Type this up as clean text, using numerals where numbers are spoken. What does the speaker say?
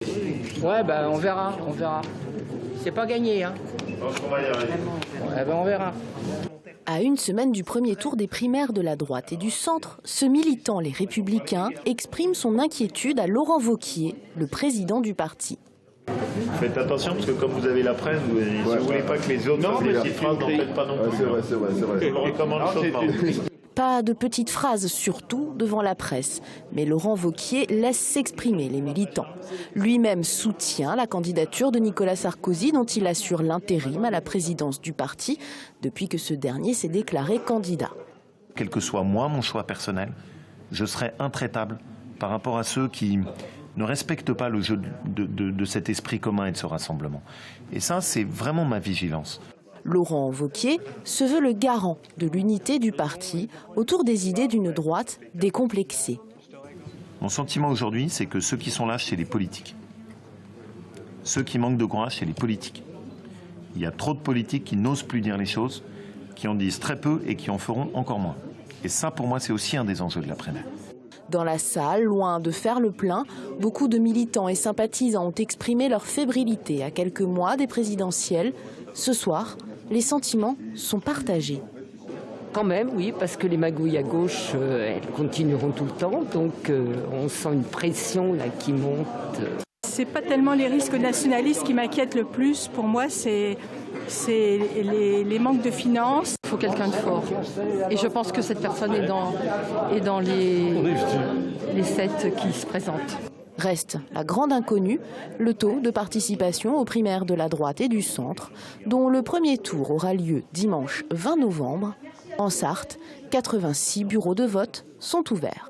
Ouais, on verra, on verra. C'est pas gagné, hein. On va y arriver. On verra. À une semaine du premier tour des primaires de la droite et du centre, ce militant Les Républicains exprime son inquiétude à Laurent Wauquiez, le président du parti. Faites attention parce que comme vous avez la presse, si vous voulez pas que les autres fassent des petites phrases, n'en faites pas non plus. C'est vrai. Je vous recommande chaudement. Pas de petites phrases, surtout devant la presse. Mais Laurent Wauquiez laisse s'exprimer les militants. Lui-même soutient la candidature de Nicolas Sarkozy, dont il assure l'intérim à la présidence du parti, depuis que ce dernier s'est déclaré candidat. Quel que soit moi, mon choix personnel, je serai intraitable par rapport à ceux qui ne respectent pas le jeu de cet esprit commun et de ce rassemblement. Et ça, c'est vraiment ma vigilance. Laurent Wauquiez se veut le garant de l'unité du parti autour des idées d'une droite décomplexée. Mon sentiment aujourd'hui, c'est que ceux qui sont lâches, c'est les politiques. Ceux qui manquent de courage, c'est les politiques. Il y a trop de politiques qui n'osent plus dire les choses, qui en disent très peu et qui en feront encore moins. Et ça, pour moi, c'est aussi un des enjeux de l'après-midi. Dans la salle, loin de faire le plein, beaucoup de militants et sympathisants ont exprimé leur fébrilité à quelques mois des présidentielles. Ce soir, les sentiments sont partagés. Quand même, oui, parce que les magouilles à gauche, elles continueront tout le temps, donc on sent une pression là qui monte. C'est pas tellement les risques nationalistes qui m'inquiètent le plus. Pour moi, c'est les manques de finances. Il faut quelqu'un de fort. Et je pense que cette personne est dans les 7 qui se présentent. Reste la grande inconnue, le taux de participation aux primaires de la droite et du centre, dont le premier tour aura lieu dimanche 20 novembre. En Sarthe, 86 bureaux de vote sont ouverts.